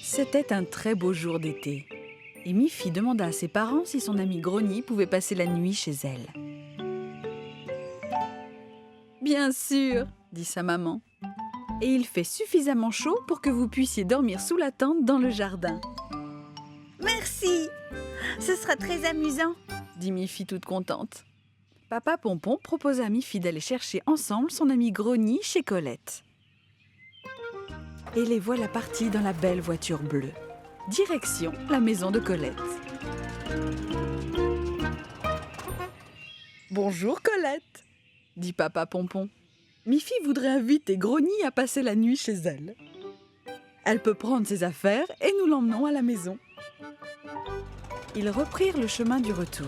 C'était un très beau jour d'été. Et Miffy demanda à ses parents si son amie Grogny pouvait passer la nuit chez elle. « Bien sûr !» dit sa maman. « Et il fait suffisamment chaud pour que vous puissiez dormir sous la tente dans le jardin. » « Merci! Ce sera très amusant !» dit Miffy toute contente. Papa Pompon proposa à Miffy d'aller chercher ensemble son amie Grogny chez Colette. Et les voilà partis dans la belle voiture bleue. Direction la maison de Colette. « Bonjour Colette !» dit Papa Pompon. « Miffy voudrait inviter Grogny à passer la nuit chez elle. Elle peut prendre ses affaires et nous l'emmenons à la maison. » Ils reprirent le chemin du retour.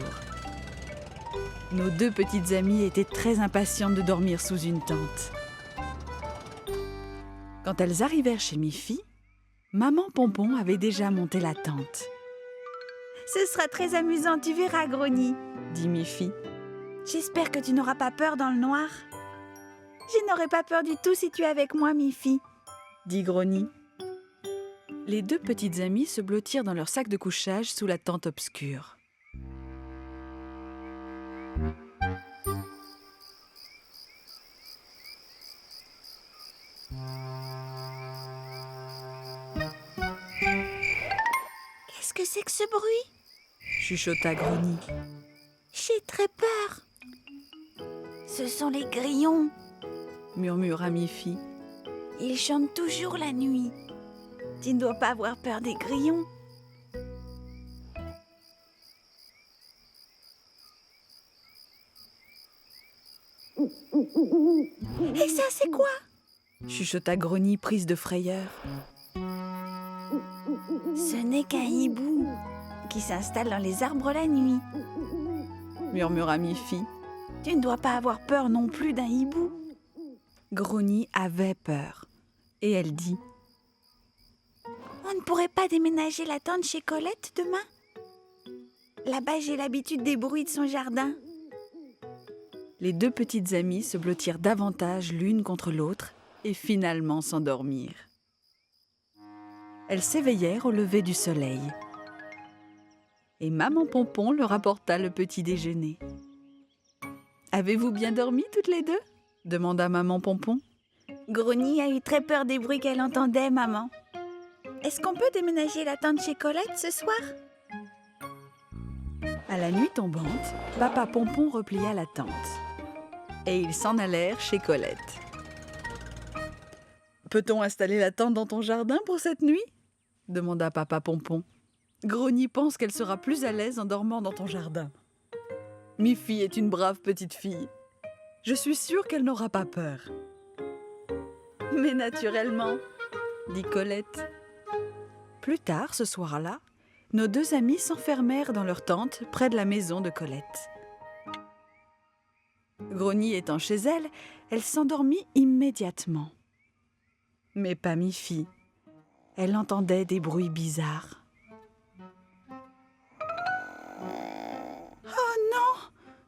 Nos deux petites amies étaient très impatientes de dormir sous une tente. Quand elles arrivèrent chez Miffy, Maman Pompon avait déjà monté la tente. « Ce sera très amusant, tu verras, Grogny !» dit Miffy. « J'espère que tu n'auras pas peur dans le noir. »« Je n'aurai pas peur du tout si tu es avec moi, Miffy !» dit Grogny. Les deux petites amies se blottirent dans leur sac de couchage sous la tente obscure. Qu'est-ce que c'est que ce bruit ? Chuchota Grogny. J'ai très peur. Ce sont les grillons, murmura Miffy. Ils chantent toujours la nuit. Tu ne dois pas avoir peur des grillons. Et ça, c'est quoi ? Chuchota Grogny prise de frayeur. Ce n'est qu'un hibou qui s'installe dans les arbres la nuit, murmura Miffy. Tu ne dois pas avoir peur non plus d'un hibou. Grogny avait peur et elle dit: On ne pourrait pas déménager la tente chez Colette demain ? Là-bas, j'ai l'habitude des bruits de son jardin. Les deux petites amies se blottirent davantage l'une contre l'autre et finalement s'endormirent. Elles s'éveillèrent au lever du soleil. Et Maman Pompon leur apporta le petit déjeuner. « Avez-vous bien dormi toutes les deux ?» demanda Maman Pompon. Grogny a eu très peur des bruits qu'elle entendait, maman. Est-ce qu'on peut déménager la tente chez Colette ce soir ? À la nuit tombante, Papa Pompon replia la tente. Et ils s'en allèrent chez Colette. « Peut-on installer la tente dans ton jardin pour cette nuit ?» demanda Papa Pompon. « Grogny pense qu'elle sera plus à l'aise en dormant dans ton jardin. Miffy est une brave petite fille. Je suis sûre qu'elle n'aura pas peur. » « Mais naturellement, » dit Colette. Plus tard, ce soir-là, nos deux amies s'enfermèrent dans leur tente près de la maison de Colette. Grogny étant chez elle, elle s'endormit immédiatement. Mais pas Miffy. Elle entendait des bruits bizarres. « Oh non !»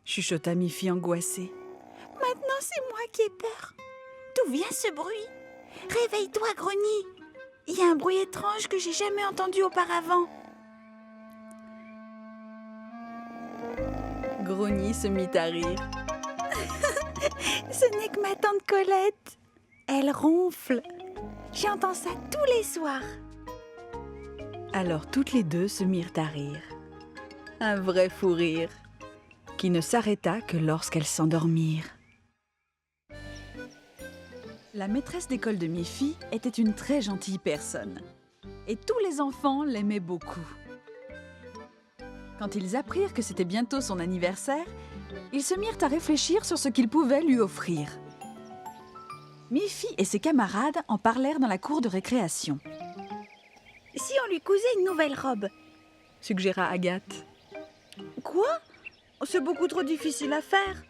chuchota Miffy angoissée. « Maintenant, c'est moi qui ai peur. D'où vient ce bruit ? Réveille-toi, Grogny. Il y a un bruit étrange que j'ai jamais entendu auparavant. » Grogny se mit à rire. « Ce n'est que ma tante Colette. Elle ronfle. J'entends ça tous les soirs. » Alors toutes les deux se mirent à rire. Un vrai fou rire qui ne s'arrêta que lorsqu'elles s'endormirent. La maîtresse d'école de Miffy était une très gentille personne. Et tous les enfants l'aimaient beaucoup. Quand ils apprirent que c'était bientôt son anniversaire, ils se mirent à réfléchir sur ce qu'ils pouvaient lui offrir. Miffy et ses camarades en parlèrent dans la cour de récréation. « Si on lui cousait une nouvelle robe ?» suggéra Agathe. « Quoi ? C'est beaucoup trop difficile à faire !»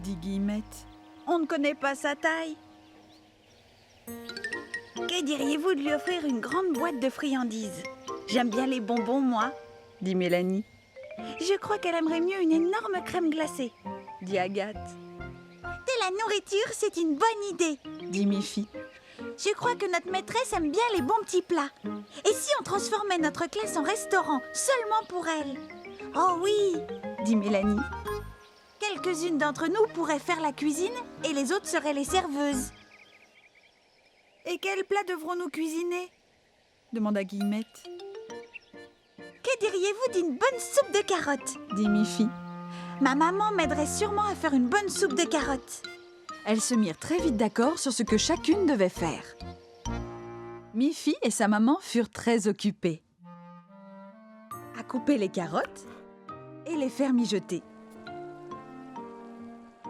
dit Guillemette. « On ne connaît pas sa taille. » Que diriez-vous de lui offrir une grande boîte de friandises ? J'aime bien les bonbons, moi, dit Mélanie. Je crois qu'elle aimerait mieux une énorme crème glacée, dit Agathe. De la nourriture, c'est une bonne idée, dit Miffy. Je crois que notre maîtresse aime bien les bons petits plats. Et si on transformait notre classe en restaurant seulement pour elle? Oh oui, dit Mélanie. Quelques-unes d'entre nous pourraient faire la cuisine et les autres seraient les serveuses. Et quel plat devrons-nous cuisiner? demanda Guillemette. Que diriez-vous d'une bonne soupe de carottes? dit Miffy. Ma maman m'aiderait sûrement à faire une bonne soupe de carottes. Elles se mirent très vite d'accord sur ce que chacune devait faire. Miffy et sa maman furent très occupées à couper les carottes et les faire mijoter.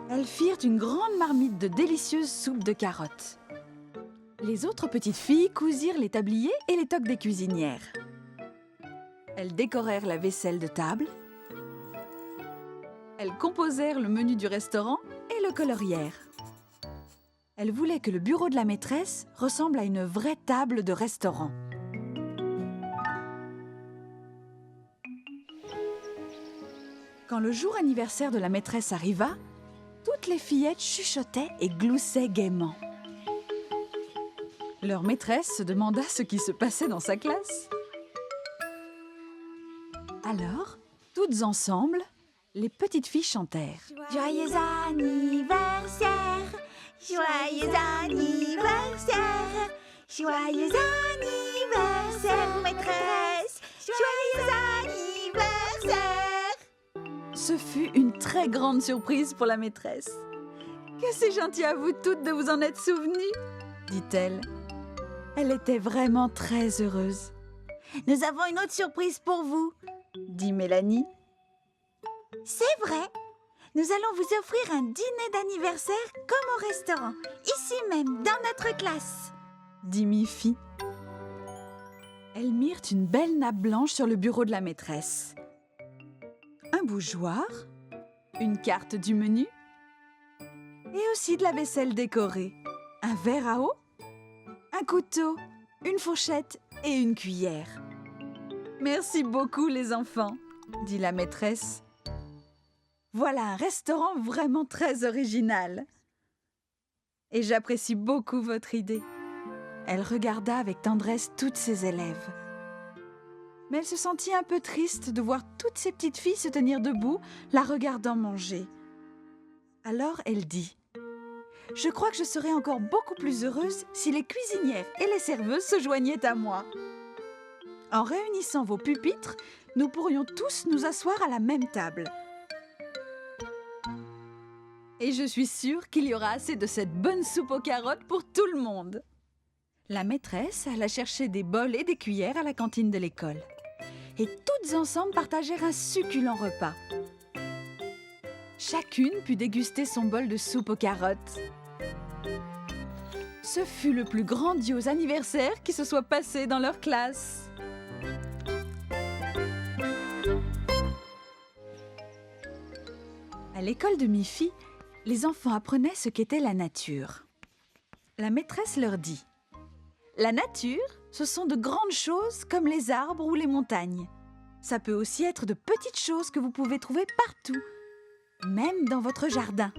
Elles firent une grande marmite de délicieuse soupe de carottes. Les autres petites filles cousirent les tabliers et les toques des cuisinières. Elles décorèrent la vaisselle de table. Elles composèrent le menu du restaurant et le colorièrent. Elles voulaient que le bureau de la maîtresse ressemble à une vraie table de restaurant. Quand le jour anniversaire de la maîtresse arriva, toutes les fillettes chuchotaient et gloussaient gaiement. Leur maîtresse se demanda ce qui se passait dans sa classe. Alors, toutes ensemble, les petites filles chantèrent. Joyeux anniversaire, joyeux anniversaire, joyeux anniversaire, maîtresse, joyeux anniversaire. Ce fut une très grande surprise pour la maîtresse. « Que c'est gentil à vous toutes de vous en être souvenues !» dit-elle. Elle était vraiment très heureuse. « Nous avons une autre surprise pour vous !» dit Mélanie. « C'est vrai! Nous allons vous offrir un dîner d'anniversaire comme au restaurant, ici même, dans notre classe !» dit Miffy. Elles mirent une belle nappe blanche sur le bureau de la maîtresse. Un bougeoir, une carte du menu et aussi de la vaisselle décorée, un verre à eau, un couteau, une fourchette et une cuillère. « Merci beaucoup les enfants !» dit la maîtresse. « Voilà un restaurant vraiment très original. Et j'apprécie beaucoup votre idée. » Elle regarda avec tendresse toutes ses élèves. Mais elle se sentit un peu triste de voir toutes ces petites filles se tenir debout, la regardant manger. Alors elle dit « Je crois que je serais encore beaucoup plus heureuse si les cuisinières et les serveuses se joignaient à moi. En réunissant vos pupitres, nous pourrions tous nous asseoir à la même table. Et je suis sûre qu'il y aura assez de cette bonne soupe aux carottes pour tout le monde. » La maîtresse alla chercher des bols et des cuillères à la cantine de l'école. Et toutes ensemble partagèrent un succulent repas. Chacune put déguster son bol de soupe aux carottes. Ce fut le plus grandiose anniversaire qui se soit passé dans leur classe. À l'école de Miffy, les enfants apprenaient ce qu'était la nature. La maîtresse leur dit « La nature, ce sont de grandes choses comme les arbres ou les montagnes. Ça peut aussi être de petites choses que vous pouvez trouver partout, même dans votre jardin.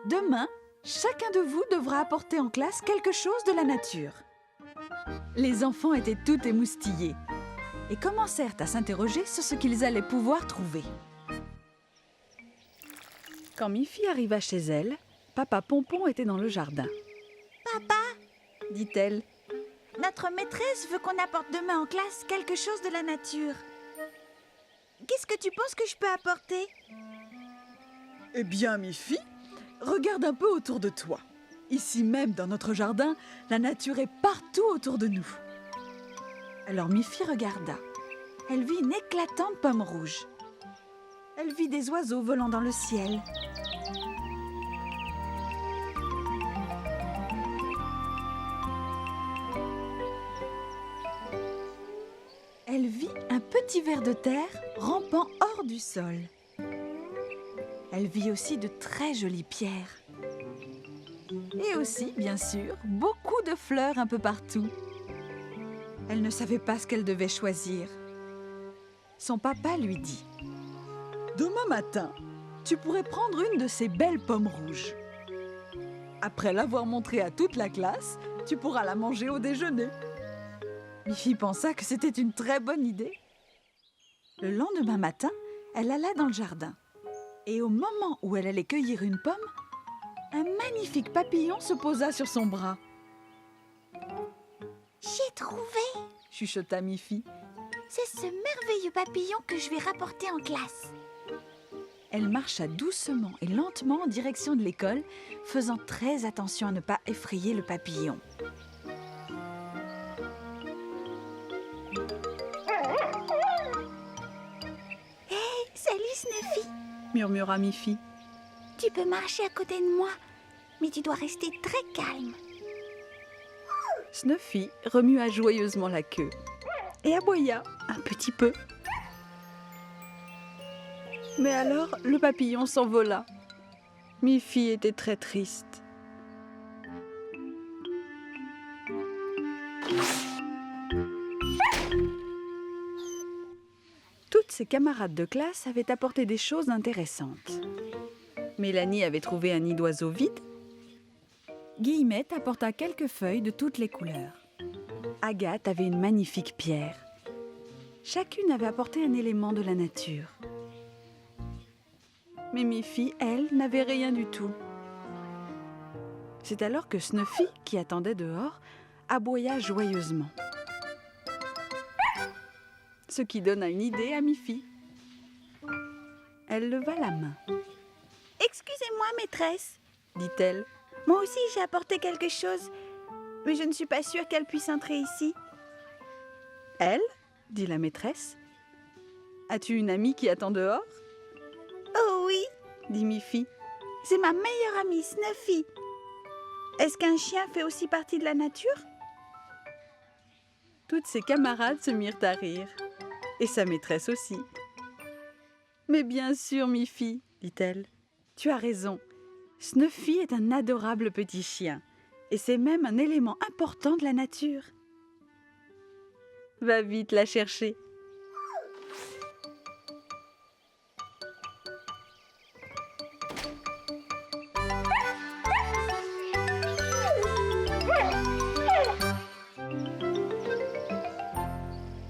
Demain, chacun de vous devra apporter en classe quelque chose de la nature. » Les enfants étaient tout émoustillés et commencèrent à s'interroger sur ce qu'ils allaient pouvoir trouver. Quand Miffy arriva chez elle, Papa Pompon était dans le jardin. « Papa !» dit-elle. « Notre maîtresse veut qu'on apporte demain en classe quelque chose de la nature. Qu'est-ce que tu penses que je peux apporter ?» Eh bien, Miffy, regarde un peu autour de toi. Ici même, dans notre jardin, la nature est partout autour de nous. Alors Miffy regarda. Elle vit une éclatante pomme rouge. Elle vit des oiseaux volant dans le ciel. Elle vit un petit ver de terre rampant hors du sol. Elle vit aussi de très jolies pierres. Et aussi, bien sûr, beaucoup de fleurs un peu partout. Elle ne savait pas ce qu'elle devait choisir. Son papa lui dit « Demain matin, tu pourrais prendre une de ces belles pommes rouges. Après l'avoir montrée à toute la classe, tu pourras la manger au déjeuner. Miffy pensa que c'était une très bonne idée. Le lendemain matin, elle alla dans le jardin. Et au moment où elle allait cueillir une pomme, un magnifique papillon se posa sur son bras. « J'ai trouvé !» chuchota Miffy. « C'est ce merveilleux papillon que je vais rapporter en classe. » Elle marcha doucement et lentement en direction de l'école, faisant très attention à ne pas effrayer le papillon. Hey, salut Snuffy! Murmura Miffy. Tu peux marcher à côté de moi, mais tu dois rester très calme. Snuffy remua joyeusement la queue et aboya un petit peu. Mais alors, le papillon s'envola. Miffy était très triste. Toutes ses camarades de classe avaient apporté des choses intéressantes. Mélanie avait trouvé un nid d'oiseau vide. Guillemette apporta quelques feuilles de toutes les couleurs. Agathe avait une magnifique pierre. Chacune avait apporté un élément de la nature. Mais Miffy, elle, n'avait rien du tout. C'est alors que Snuffy, qui attendait dehors, aboya joyeusement. Ce qui donna une idée à Miffy. Elle leva la main. « Excusez-moi, maîtresse, dit-elle. Moi aussi j'ai apporté quelque chose, mais je ne suis pas sûre qu'elle puisse entrer ici. » Elle ? dit la maîtresse. As-tu une amie qui attend dehors ? Oh oui, dit Miffy. C'est ma meilleure amie, Snuffy. Est-ce qu'un chien fait aussi partie de la nature ? Toutes ses camarades se mirent à rire. Et sa maîtresse aussi. Mais bien sûr, Miffy, dit-elle. Tu as raison. Snuffy est un adorable petit chien. Et c'est même un élément important de la nature. Va vite la chercher.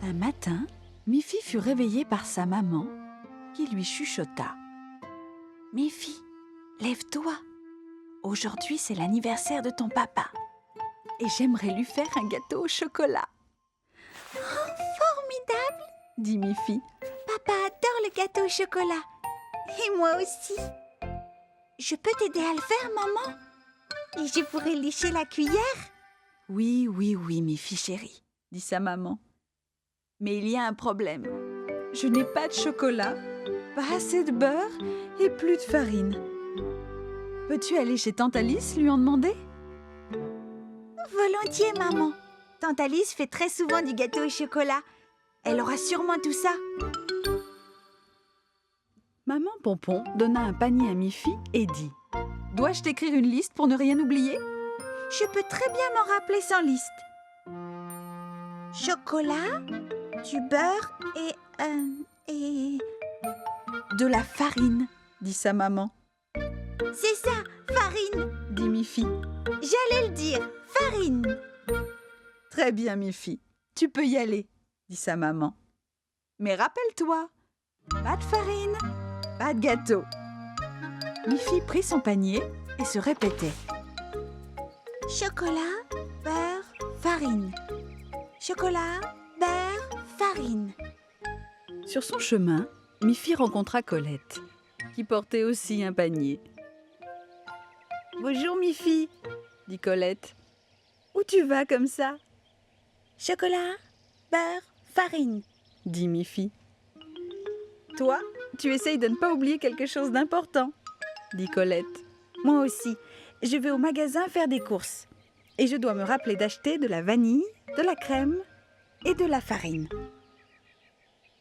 Un matin, Miffy fut réveillée par sa maman qui lui chuchota. « Miffy, lève-toi. Aujourd'hui, c'est l'anniversaire de ton papa. Et j'aimerais lui faire un gâteau au chocolat. » « Oh, formidable !» dit Miffy. « Papa adore le gâteau au chocolat. Et moi aussi. Je peux t'aider à le faire, maman? Et je pourrais lécher la cuillère? » Oui, Miffy chérie, dit sa maman. Mais il y a un problème. Je n'ai pas de chocolat, pas assez de beurre et plus de farine. Peux-tu aller chez Tante Alice lui en demander ? Volontiers, maman. Tante Alice fait très souvent du gâteau au chocolat. Elle aura sûrement tout ça. Maman Pompon donna un panier à Miffy et dit « Dois-je t'écrire une liste pour ne rien oublier ?» Je peux très bien m'en rappeler sans liste. Chocolat, du beurre et... De la farine, dit sa maman. C'est ça, farine, dit Miffy. J'allais le dire, farine. Très bien, Miffy. Tu peux y aller, dit sa maman. Mais rappelle-toi, pas de farine, pas de gâteau. Miffy prit son panier et se répétait. Chocolat, beurre, farine. Chocolat, beurre, farine. Sur son chemin, Miffy rencontra Colette, qui portait aussi un panier. « Bonjour, Miffy, dit Colette. Où tu vas comme ça ? » Chocolat, beurre, farine, dit Miffy. « Toi, tu essayes de ne pas oublier quelque chose d'important, dit Colette. Moi aussi, je vais au magasin faire des courses. Et je dois me rappeler d'acheter de la vanille, de la crème et de la farine.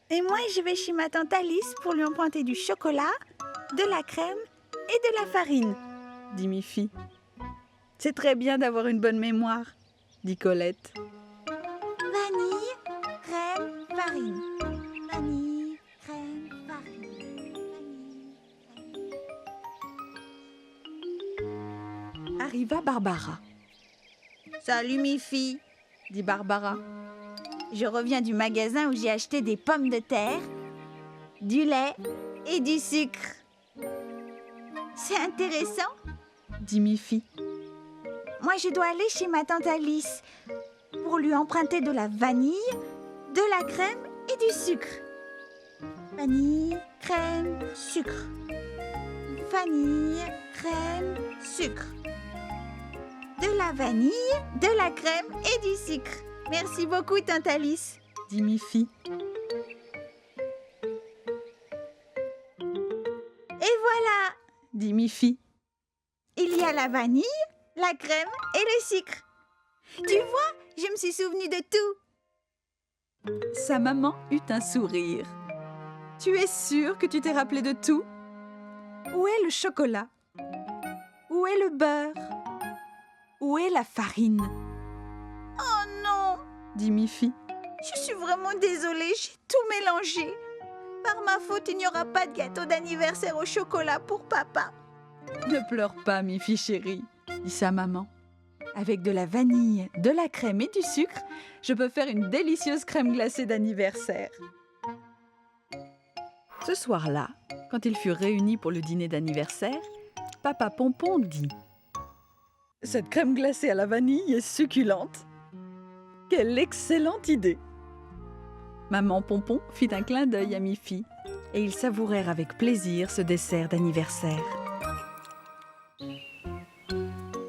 Et moi, je vais chez ma tante Alice pour lui emprunter du chocolat, de la crème et de la farine, dit Miffy. C'est très bien d'avoir une bonne mémoire, dit Colette. Vanille, crème, farine. Vanille, crème, farine. Arriva Barbara. Salut Miffy, Dit Barbara. je reviens du magasin où j'ai acheté des pommes de terre, du lait et du sucre. C'est intéressant. Dit Miffy. Moi, je dois aller chez ma tante Alice pour lui emprunter de la vanille, de la crème et du sucre. Vanille, crème, sucre. Vanille, crème, sucre. De la vanille, de la crème et du sucre. Merci beaucoup, tante Alice. Dit Miffy. Et voilà, Dit Miffy. il y a la vanille, la crème et le sucre. Tu vois, je me suis souvenue de tout. Sa maman eut un sourire. Tu es sûre que tu t'es rappelé de tout? Où est le chocolat? Où est le beurre? Où est la farine? Oh non, Dit Miffy. je suis vraiment désolée, j'ai tout mélangé. Par ma faute, il n'y aura pas de gâteau d'anniversaire au chocolat pour papa. Ne pleure pas, Miffy chérie, dit sa maman. Avec de la vanille, de la crème et du sucre, je peux faire une délicieuse crème glacée d'anniversaire. Ce soir-là, quand ils furent réunis pour le dîner d'anniversaire, Papa Pompon dit « Cette crème glacée à la vanille est succulente. Quelle excellente idée !» Maman Pompon fit un clin d'œil à Miffy et ils savourèrent avec plaisir ce dessert d'anniversaire.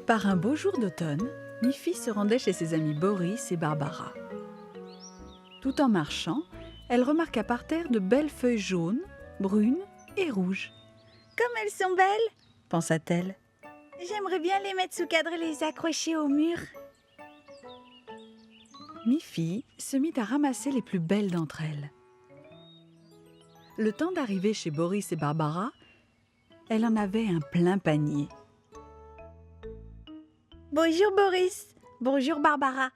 Par un beau jour d'automne, Miffy se rendait chez ses amis Boris et Barbara. Tout en marchant, elle remarqua par terre de belles feuilles jaunes, brunes et rouges. Comme elles sont belles, Pensa-t-elle. j'aimerais bien les mettre sous cadre et les accrocher au mur. Miffy se mit à ramasser les plus belles d'entre elles. Le temps d'arriver chez Boris et Barbara, elle en avait un plein panier. Bonjour Boris, bonjour Barbara.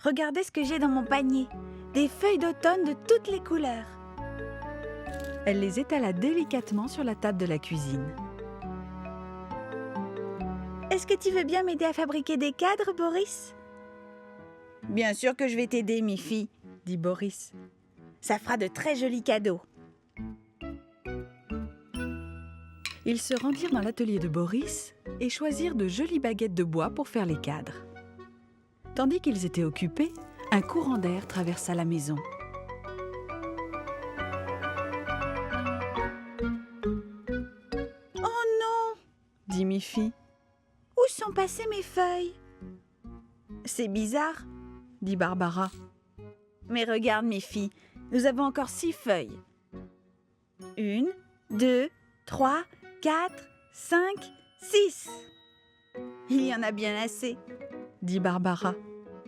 Regardez ce que j'ai dans mon panier. Des feuilles d'automne de toutes les couleurs. Elle les étala délicatement sur la table de la cuisine. Est-ce que tu veux bien m'aider à fabriquer des cadres, Boris? Bien sûr que je vais t'aider, Miffy, Dit Boris. Ça fera de très jolis cadeaux. Ils se rendirent dans l'atelier de Boris et choisirent de jolies baguettes de bois pour faire les cadres. Tandis qu'ils étaient occupés, un courant d'air traversa la maison. Oh non, Dit Miffy. où sont passées mes feuilles? C'est bizarre, Dit Barbara. mais regarde Miffy, nous avons encore 6 feuilles. 1, 2, 3, 4, 5, 6. Il y en a bien assez. Dit Barbara.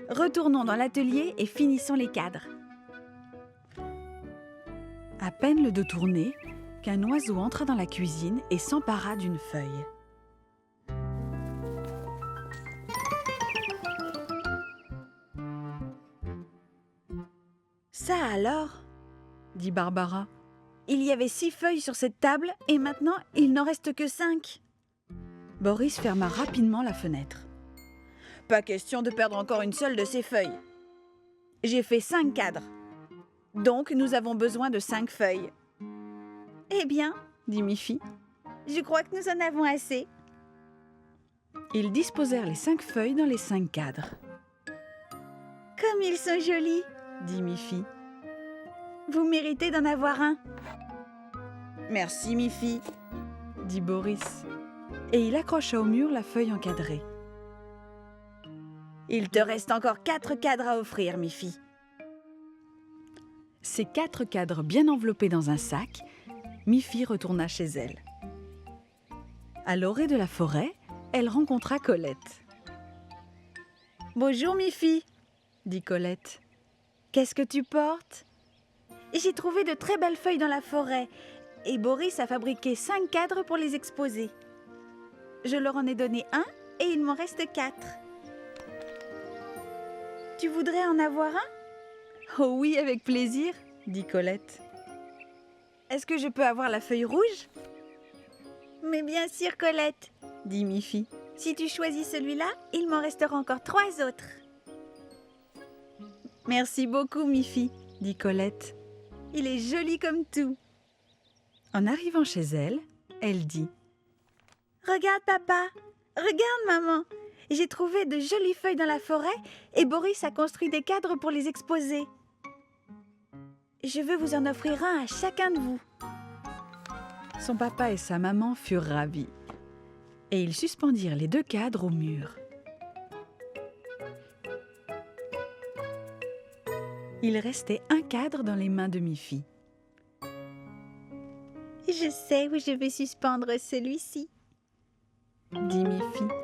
Retournons dans l'atelier et finissons les cadres. À peine le dos tourné, qu'un oiseau entra dans la cuisine et s'empara d'une feuille. Ça alors? Dit Barbara. Il y avait 6 feuilles sur cette table et maintenant il n'en reste que 5. Boris ferma rapidement la fenêtre. Pas question de perdre encore une seule de ces feuilles. J'ai fait 5 cadres. Donc nous avons besoin de 5 feuilles. Eh bien, Dit Miffy. je crois que nous en avons assez. Ils disposèrent les 5 feuilles dans les 5 cadres. Comme ils sont jolis. Dit Miffy. Vous méritez d'en avoir un. Merci, Miffy. Dit Boris. Et il accrocha au mur la feuille encadrée. Il te reste encore 4 cadres à offrir, Miffy. Ces 4 cadres bien enveloppés dans un sac, Miffy retourna chez elle. À l'orée de la forêt, elle rencontra Colette. Bonjour, Miffy. Dit Colette. Qu'est-ce que tu portes? J'ai trouvé de très belles feuilles dans la forêt et Boris a fabriqué 5 cadres pour les exposer. Je leur en ai donné un et il m'en reste 4. Tu voudrais en avoir un? Oh oui, avec plaisir, dit Colette. Est-ce que je peux avoir la feuille rouge? Mais bien sûr, Colette, Dit Miffy. Si tu choisis celui-là, il m'en restera encore 3 autres. Merci beaucoup, Miffy, dit Colette. Il est joli comme tout. En arrivant chez elle, elle dit: Regarde, papa. Regarde, maman. J'ai trouvé de jolies feuilles dans la forêt et Boris a construit des cadres pour les exposer. Je veux vous en offrir un à chacun de vous. Son papa et sa maman furent ravis. Et ils suspendirent les 2 cadres au mur. Il restait un cadre dans les mains de Miffy. Je sais où je vais suspendre celui-ci, Dit Miffy.